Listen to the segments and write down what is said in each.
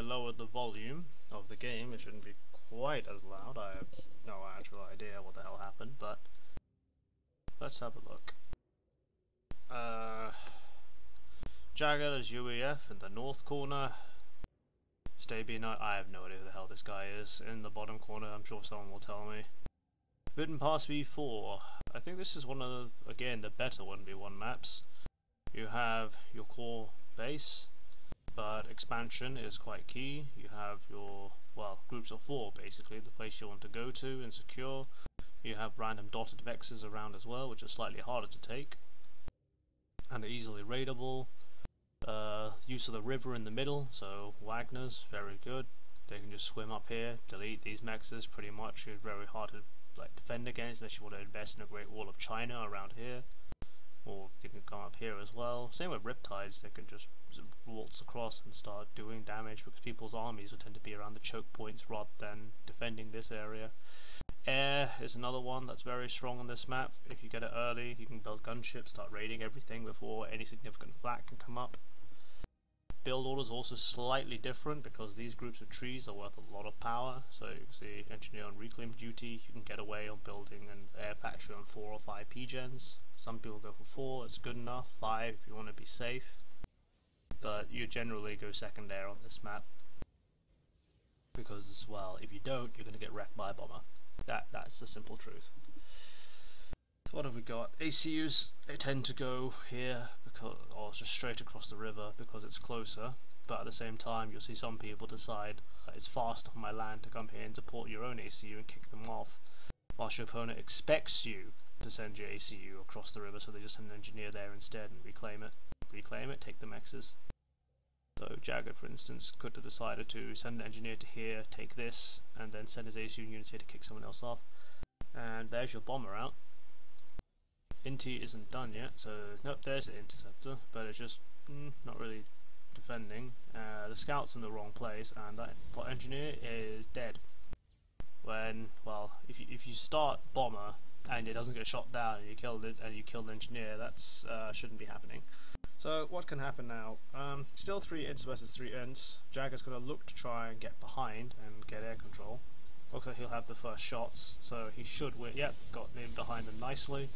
lowered the volume of the game. It shouldn't be quite as loud. I have no actual idea what the hell happened, but let's have a look. Jagged is UEF in the north corner. StaybeNice, I have no idea who the hell this guy is. In the bottom corner, I'm sure someone will tell me. Forbidden Pass V4. I think this is one of the, again, the better 1v1 maps. You have your core base, but expansion is quite key. You have your, well, groups of 4 basically, the place you want to go to and secure. You have random dotted vexes around as well, which are slightly harder to take and are easily raidable. Use of the river in the middle, so Wagner's very good. They can just swim up here, delete these mexes. Pretty much it's very hard to defend against unless you want to invest in a Great Wall of China around here, or they can come up here as well. Same with Riptides, they can just waltz across and start doing damage because people's armies will tend to be around the choke points rather than defending this area. Air is another one that's very strong on this map. If you get it early, you can build gunships, start raiding everything before any significant flak can come up. Build order is also slightly different because these groups of trees are worth a lot of power. So you can see engineer on reclaim duty, you can get away on building an air factory on 4 or 5 P-gens. Some people go for 4, it's good enough, 5 if you want to be safe. But you generally go second air on this map because, well, if you don't, you're going to get wrecked by a bomber. That's the simple truth. So what have we got? ACUs, they tend to go here because, or just straight across the river because it's closer, but at the same time you'll see some people decide it's faster on my land to come here and support your own ACU and kick them off, whilst your opponent expects you to send your ACU across the river, so they just send an engineer there instead and reclaim it, take the mexes. So Jagged, for instance, could have decided to send an engineer to here, take this, and then send his ACU units here to kick someone else off. And there's your bomber out. Inti isn't done yet, so nope, there's the interceptor, but it's just not really defending. The scout's in the wrong place, and that engineer is dead. When, well, if you start bomber and it doesn't get shot down and you killed it and you kill the engineer, that's shouldn't be happening. So what can happen now? Still 3 ints versus 3 ints. Jagged's going to look to try and get behind and get air control. Looks like he'll have the first shots, so he should win. Yep, got in behind them nicely.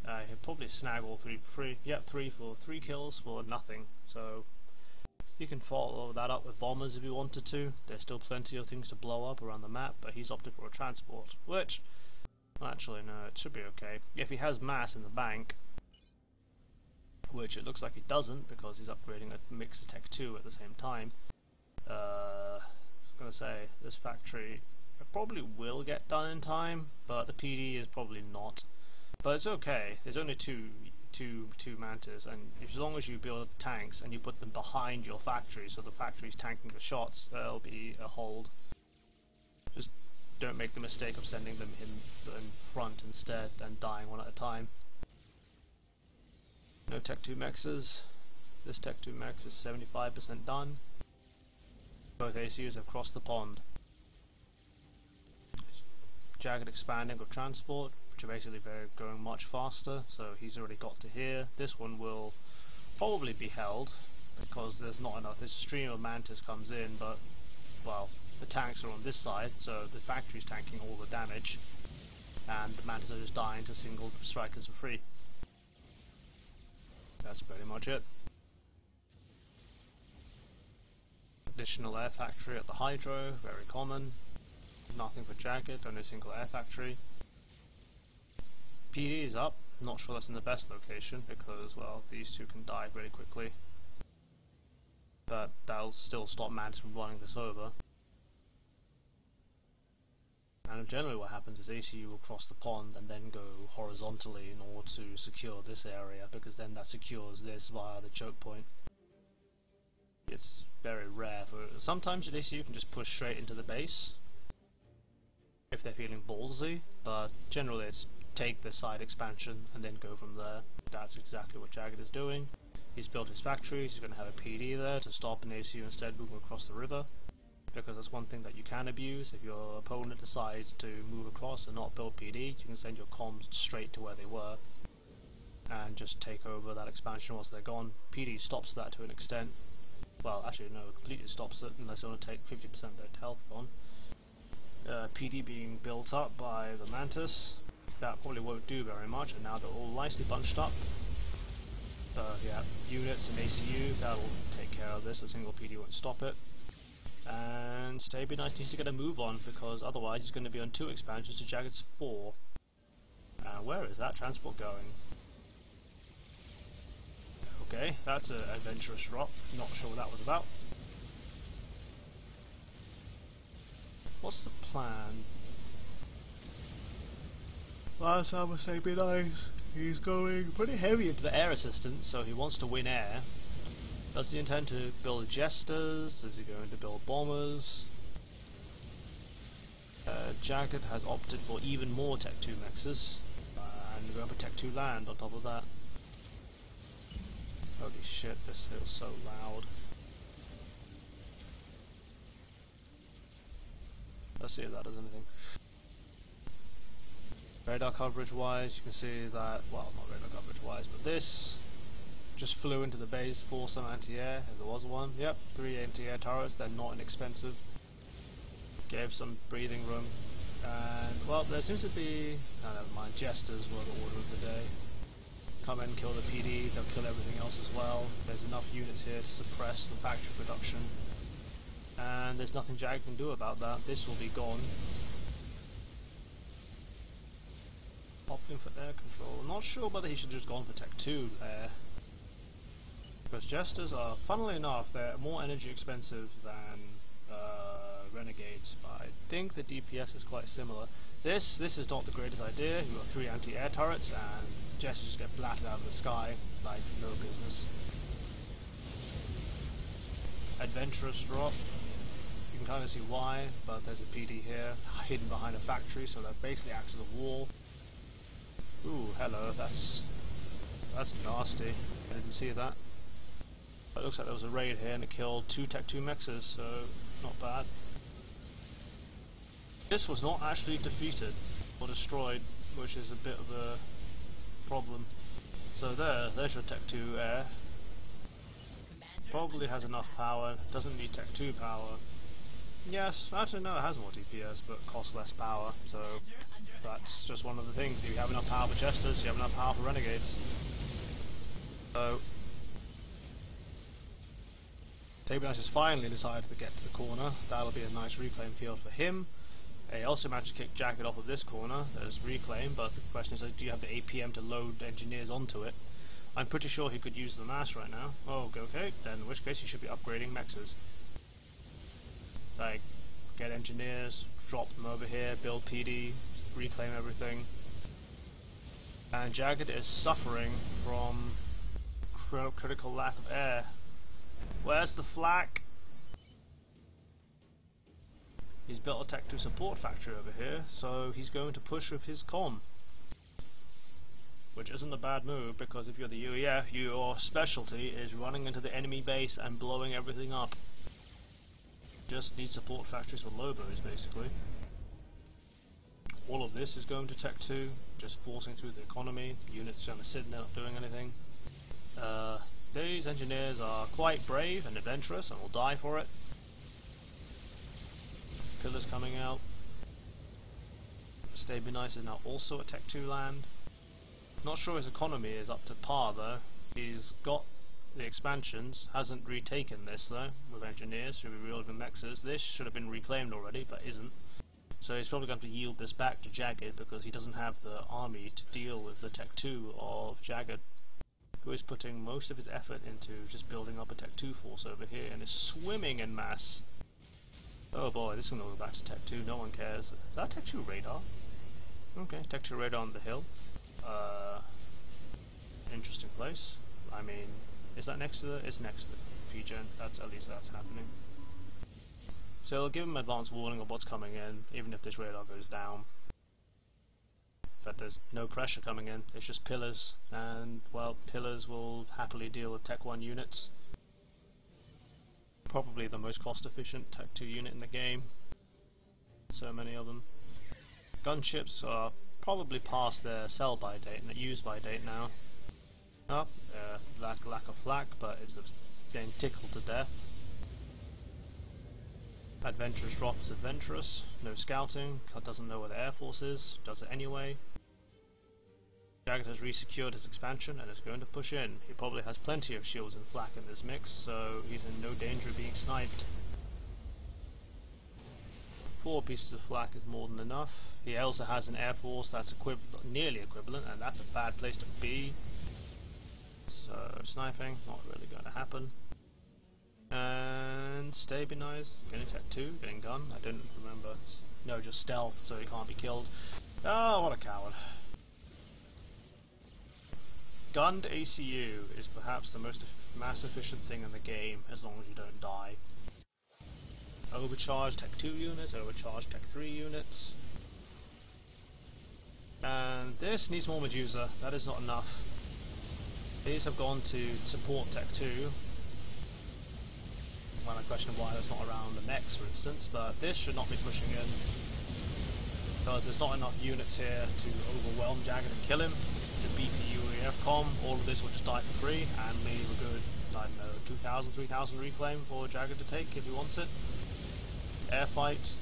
He'll probably snag all 3 for 3 kills for nothing. So you can follow that up with bombers if you wanted to. There's still plenty of things to blow up around the map, but he's opted for a transport, which, well, actually no, it should be okay. If he has mass in the bank, which it looks like he doesn't because he's upgrading a Mixer Tech 2 at the same time. I was going to say, this factory probably will get done in time, but the PD is probably not. But it's okay, there's only two mantis, and as long as you build tanks and you put them behind your factory so the factory's tanking the shots, there'll be a hold. Just don't make the mistake of sending them in front instead and dying one at a time. No Tech 2 mexes. This Tech 2 mex is 75% done. Both ACUs have crossed the pond. Jagged expanding with transport, which are basically going much faster, so he's already got to here. This one will probably be held because there's not enough. This stream of mantis comes in, but, well, the tanks are on this side, so the factory's tanking all the damage, and the mantis are just dying to single strikers for free. That's pretty much it. Additional air factory at the hydro, very common. Nothing for Jagged, only a single air factory. PD is up, not sure that's in the best location because, well, these two can die very quickly. But that'll still stop Mantis from running this over. And generally what happens is ACU will cross the pond and then go horizontally in order to secure this area, because then that secures this via the choke point. It's very rare for... Sometimes your ACU can just push straight into the base if they're feeling ballsy, but generally it's take the side expansion and then go from there. That's exactly what Jagged is doing. He's built his factories, he's going to have a PD there to stop an ACU instead moving across the river, because that's one thing that you can abuse. If your opponent decides to move across and not build PD, you can send your comms straight to where they were and just take over that expansion once they're gone. PD stops that to an extent, well, actually no, it completely stops it unless you want to take 50% of their health gone. PD being built up by the Mantis. That probably won't do very much, and now they're all nicely bunched up. Yeah, units and ACU, that'll take care of this. A single PD won't stop it. And StaybeNice needs to get a move on, because otherwise he's going to be on 2 expansions to Jagged's 4. Where is that transport going? Okay, that's an adventurous drop. Not sure what that was about. What's the plan? Last time with StaybeNice, he's going pretty heavy into the air assistance, so he wants to win air. Does he intend to build jesters? Is he going to build bombers? Jagged has opted for even more Tech 2 mexes, and we're going for Tech 2 land on top of that. Holy shit, this feels so loud. Let's see if that does anything. Radar coverage wise, you can see that, well, not radar coverage wise, but this just flew into the base for some anti-air, if there was one. Yep, 3 anti-air turrets, they're not inexpensive. Gave some breathing room. And, well, there seems to be, oh, never mind, jesters were the order of the day. Come in, kill the PD, they'll kill everything else as well. There's enough units here to suppress the factory production. And there's nothing Jagged can do about that. This will be gone. Opting for air control. Not sure whether he should have just gone for Tech 2 air. Because jesters are, funnily enough, they're more energy expensive than renegades, but I think the DPS is quite similar. This is not the greatest idea. You've got 3 anti-air turrets and jesters just get blatted out of the sky like no business. Adventurous drop. You can kind of see why, but there's a PD here hidden behind a factory, so that basically acts as a wall. Ooh, hello, that's nasty. I didn't see that. It looks like there was a raid here and it killed 2 Tech 2 mexes, so not bad. This was not actually defeated or destroyed, which is a bit of a problem. So there's your Tech 2 air. Probably has enough power, doesn't need Tech 2 power. Yes, actually no, it has more DPS, but costs less power, so that's just one of the things. If you have enough power for jesters, you have enough power for renegades. So StaybeNice has finally decided to get to the corner. That'll be a nice reclaim field for him. He also managed to kick Jagged off of this corner as reclaim, but the question is, do you have the APM to load engineers onto it? I'm pretty sure he could use the mass right now. Oh, okay, then in which case he should be upgrading mexes. Like, get engineers, drop them over here, build PD, reclaim everything. And Jagged is suffering from critical lack of air. Where's the flak? He's built a Tech 2 support factory over here, so he's going to push with his comm. Which isn't a bad move, because if you're the UEF, your specialty is running into the enemy base and blowing everything up. Just need support factories for Lobos, basically. All of this is going to Tech 2, just forcing through the economy. Units kind of sitting there not doing anything. These engineers are quite brave and adventurous and will die for it. Pillars coming out. StaybeNice is now also a Tech 2 land. Not sure his economy is up to par though. He's got the expansions, hasn't retaken this though, with engineers, should be reeled with mexes. This should have been reclaimed already, but isn't. So he's probably going to yield this back to Jagged because he doesn't have the army to deal with the Tech 2 of Jagged, who is putting most of his effort into just building up a Tech 2 force over here and is swimming in mass. Oh boy, this is going to go back to Tech 2, no one cares. Is that Tech 2 radar? Okay, Tech 2 radar on the hill. Interesting place. I mean, is that next to the... It's next to the PGen, that's, at least that's happening. So it'll give him advance warning of what's coming in, even if this radar goes down. But there's no pressure coming in, it's just pillars, and, well, pillars will happily deal with Tech 1 units. Probably the most cost-efficient Tech 2 unit in the game. So many of them. Gunships are probably past their sell-by date and use-by date now. Oh, lack of flak, but it's getting tickled to death. Adventurous drops adventurous, no scouting, doesn't know where the air force is, does it anyway. Jagged has resecured his expansion and is going to push in. He probably has plenty of shields and flak in this mix, so he's in no danger of being sniped. 4 pieces of flak is more than enough. He also has an air force that's nearly equivalent, and that's a bad place to be. So sniping, not really going to happen. And StaybeNice, getting tech 2, getting gun, I don't remember. No, just stealth, so he can't be killed. Oh, what a coward. Gunned ACU is perhaps the most mass efficient thing in the game, as long as you don't die. Overcharged Tech 2 units, overcharged Tech 3 units. And this needs more Medusa, that is not enough. These have gone to support Tech 2. Well, I question why that's not around the mechs, for instance, but this should not be pushing in. Because there's not enough units here to overwhelm Jagged and kill him. It's a BP UEF com, all of this will just die for free, and leave a good, I don't know, 2,000, 3,000 reclaim for Jagged to take if he wants it. Air fight.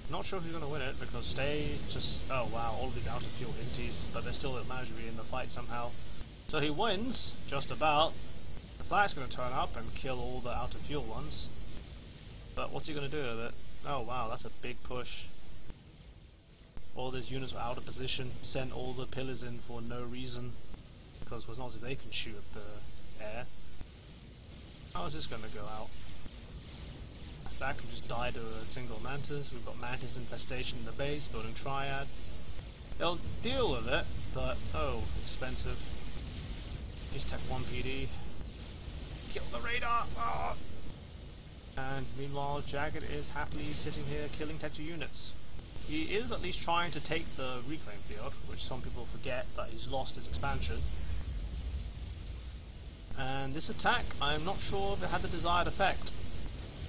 Not sure who's going to win it, because Stay just, oh wow, all of these out of fuel inties, but they're still managed to be in the fight somehow. So he wins, just about. The flak's going to turn up and kill all the out of fuel ones. But what's he going to do with it? Oh wow, that's a big push. All these units were out of position, sent all the pillars in for no reason, because it's not as if they can shoot at the air. How is this going to go out? That can just die to a single mantis. We've got mantis infestation in the base, building triad. They'll deal with it, but oh, expensive. Use Tech 1 PD. Kill the radar! Oh. And meanwhile, Jagged is happily sitting here killing Tech 2 units. He is at least trying to take the reclaim field, which some people forget that he's lost his expansion. And this attack, I'm not sure if it had the desired effect.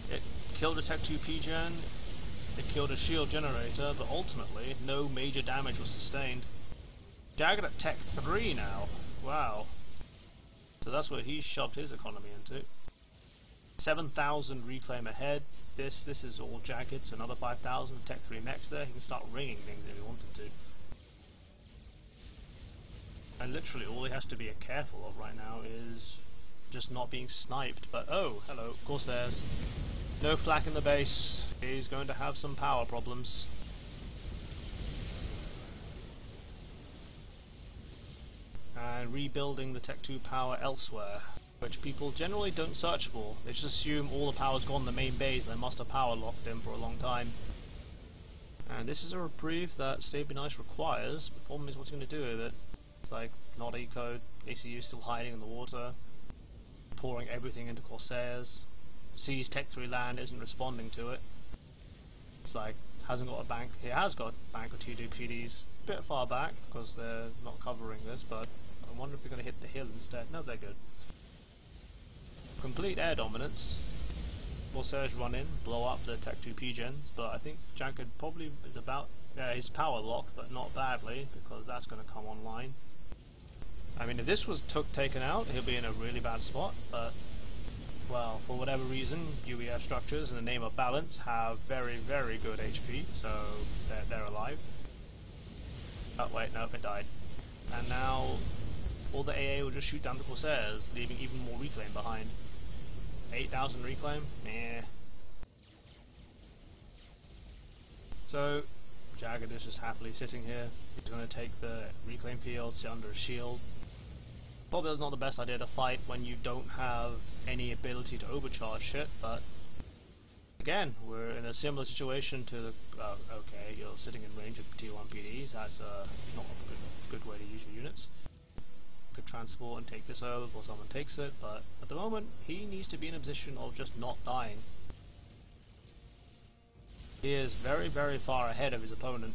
It killed a Tech 2 P-Gen, it killed a shield generator, but ultimately no major damage was sustained. Jagged at Tech 3 now. Wow. So that's where he shoved his economy into. 7,000 reclaim ahead. This is all Jagged, so another 5,000. Tech 3 mechs there. He can start ringing things if he wanted to. And literally all he has to be careful of right now is just not being sniped. But oh, hello, Corsairs. No flak in the base. He's going to have some power problems. And rebuilding the Tech 2 power elsewhere, which people generally don't search for. They just assume all the power's gone in the main base and they must have power locked in for a long time. And this is a reprieve that StaybeNice requires. The problem is what's he going to do with it. It's like, not ecoed, ACU still hiding in the water, pouring everything into Corsairs. Sees Tech 3 land, isn't responding to it. It's like, hasn't got a bank. He has got a bank of T2 PDs. A bit far back, because they're not covering this, but I wonder if they're going to hit the hill instead. No, they're good. Complete air dominance. Corsairs run in, blow up the Tech 2 P-Gens, but I think Jagged probably is about his power lock, but not badly, because that's going to come online. I mean, if this was taken out, he'll be in a really bad spot, but well, for whatever reason, UEF structures in the name of balance have very, very good HP, so they're alive. Oh wait, no, it died. And now all the AA will just shoot down the Corsairs, leaving even more reclaim behind. 8,000 reclaim? Meh. So, Jagged is just happily sitting here. He's going to take the reclaim field, sit under a shield. Probably not the best idea to fight when you don't have any ability to overcharge shit, but again, we're in a similar situation to the... okay, you're sitting in range of T1 PDs, that's not a good way to use your units. Could transport and take this over before someone takes it, but at the moment, he needs to be in a position of just not dying. He is very, very far ahead of his opponent.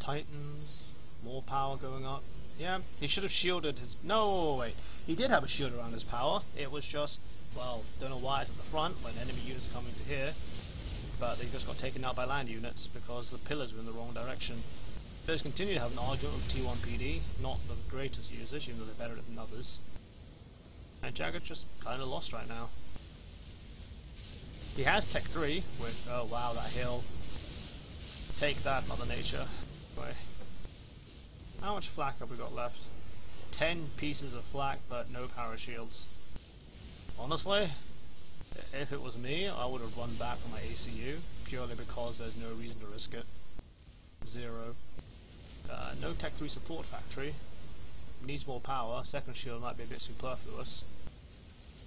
Titans, more power going up. Yeah, he should have shielded his... No, wait. He did have a shield around his power. It was just, well, don't know why it's at the front when enemy units are coming to here. but they just got taken out by land units because the pillars were in the wrong direction. Pillars continue to have an argument with T1PD, not the greatest users, even though they're better than others. And Jagged's just kind of lost right now. He has Tech 3, which, oh wow, that hill. Take that, Mother Nature. Anyway. How much flak have we got left? 10 pieces of flak, but no power shields. Honestly, if it was me, I would have run back on my ACU, purely because there's no reason to risk it. 0. No Tech 3 support factory. Needs more power. Second shield might be a bit superfluous.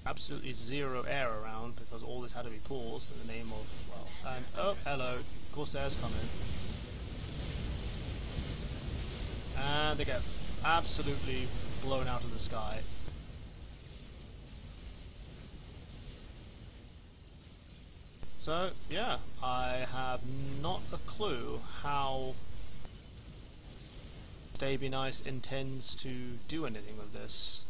Absolutely 0 air around because all this had to be paused in the name of, well, and oh, hello, Corsairs come in. And they get absolutely blown out of the sky. So, yeah, I have not a clue how StaybeNice intends to do anything with this.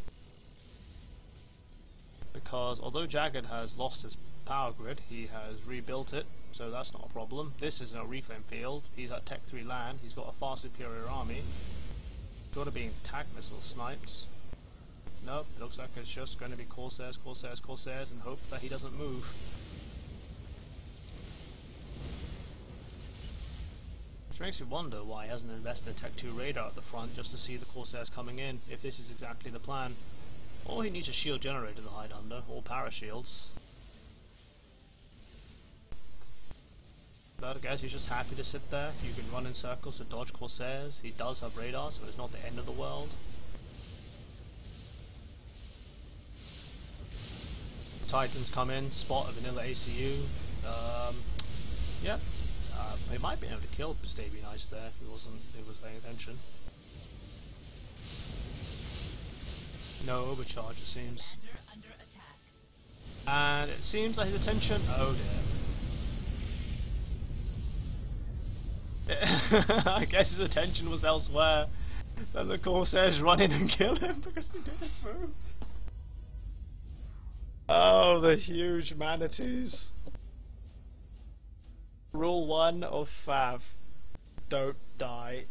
Because although Jagged has lost his power grid, he has rebuilt it, so that's not a problem. This is a reclaim field. He's at Tech 3 land. He's got a far superior army. Short of being attack missile sniped. Nope, it looks like it's just going to be Corsairs, Corsairs, Corsairs, and hope that he doesn't move. Which makes me wonder why he hasn't invested a Tech 2 radar at the front just to see the Corsairs coming in, if this is exactly the plan. Or he needs a shield generator to hide under, or parashields. But I guess he's just happy to sit there. You can run in circles to dodge Corsairs. He does have radar, so it's not the end of the world. Titans come in, spot a vanilla ACU. Yeah, he might be able to kill StaybeNice there if he was paying attention. No overcharge, it seems. Under attack. And it seems like his attention. Oh dear. I guess his attention was elsewhere. Then the Corsairs run in and kill him because he didn't move. Oh, the huge manatees. Rule 1 of Fav. Don't die.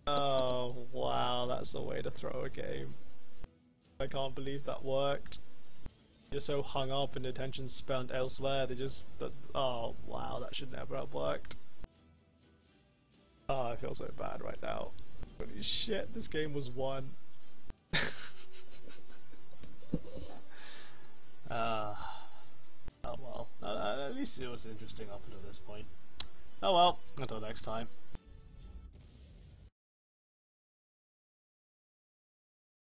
Oh, wow, that's the way to throw a game. I can't believe that worked. You're so hung up and attention spent elsewhere, oh wow, that should never have worked. Oh, I feel so bad right now. Holy shit, this game was won. Oh well, at least it was interesting up until this point. Oh well, until next time.